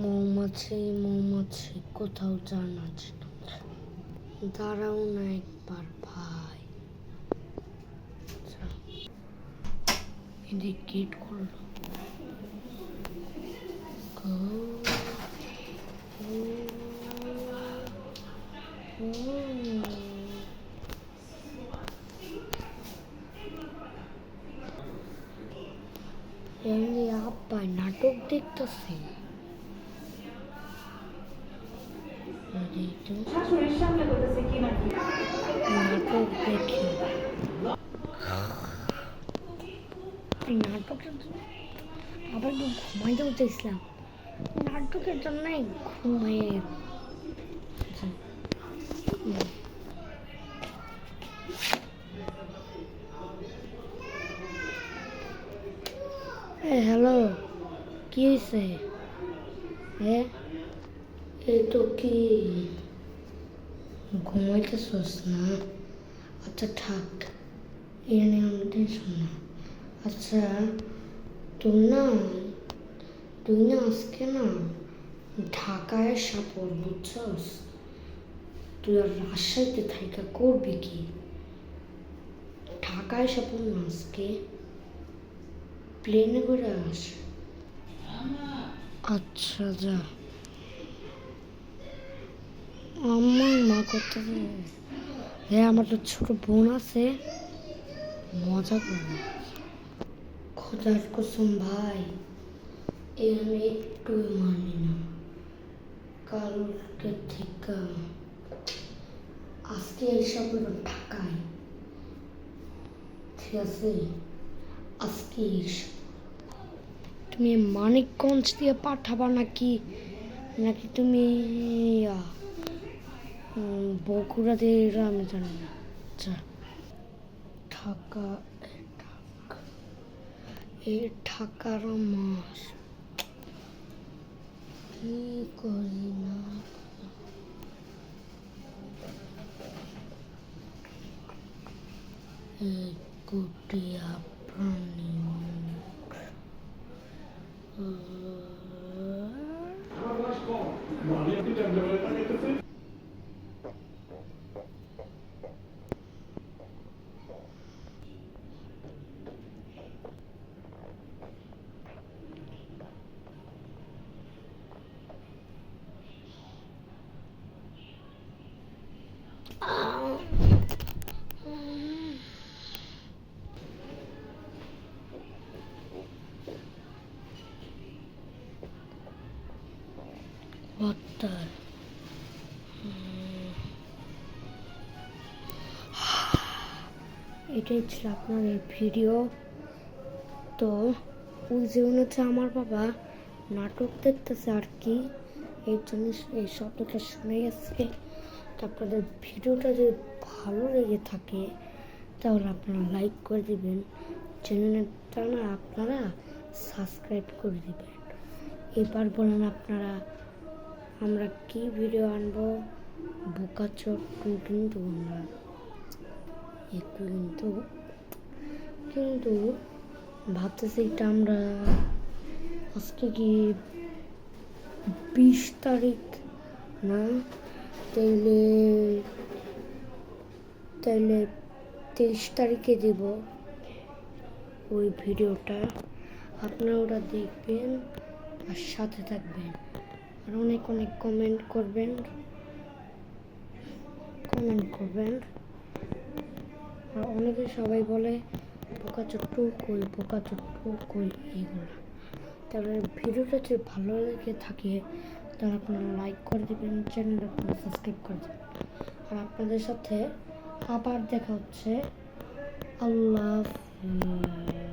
মৌমাছি মৌমাছি কোথাও জানা দাঁড়াও না একবার ভাই। এদিকে গেট খুললো। এমনি আব্বাই নাটক দেখতেছে। নাটক দেখি নাটকের আবার একটু ঘুমাইতে চাইছিলাম, নাটকের জন্য ঘুমাইয়ে হ্যালো, কি হয়েছে? হ্যাঁ, এই তো কি ঘুমাইতেছস না? আচ্ছা থাক, এ নিয়ে আমি টেনশন না। আচ্ছা তুই না আজকে না ঢাকায় সাপড় বুঝছস? তুই আর রাজশাহীতে থাইকা করবি কি? ঢাকায় সাপড় না আজকে প্লেনে করে আস। আচ্ছা যা। আমার মা করতেছে, হ্যাঁ আমার তো ছোট বোন আছে, মজা করবো। খোদার কসম ভাই, আমি একটু মানি না। কালকে থেকে আজকে এইসব ঢাকায়, ঠিক আছে? আজকে তুমি মানিকগঞ্জ দিয়ে পাঠাবা নাকি নাকি তুমি বগুড়া দিয়ে, আমি জানি না। আচ্ছা ঢাকা, এই ঢাকার মাস কি করি না এই কুটিয়া প্রাণী এটাই ছিল আপনার এই ভিডিও। তো ওই যে হচ্ছে আমার বাবা নাটক দেখতেছে আর কি, এই জন্য এই শব্দটা শুনে গেছে। তো আপনাদের ভিডিওটা যদি ভালো লেগে থাকে তাহলে আপনারা লাইক করে দিবেন, চ্যানেলটা না আপনারা সাবস্ক্রাইব করে দিবেন। এবার বলেন আপনারা আমরা কি ভিডিও আনবো? বোকাচোর কিন্তু আমরা একটু কিন্তু ভাবতেছি এটা আমরা আজকে কি 20 তারিখ না, তাইলে 23 তারিখে দিব ওই ভিডিওটা। আপনারা ওটা দেখবেন আর সাথে থাকবেন, আর অনেক অনেক কমেন্ট করবেন। আর অনেকে সবাই বলে বোকাচোর কই এইগুলো। তাহলে ভিডিওটা যদি ভালো লেগে থাকে তাহলে আপনারা লাইক করে দেবেন, চ্যানেলটা আপনারা সাবস্ক্রাইব করে দেবেন। আর আপনাদের সাথে আবার দেখা হচ্ছে। আল্লাহ হাফেজ।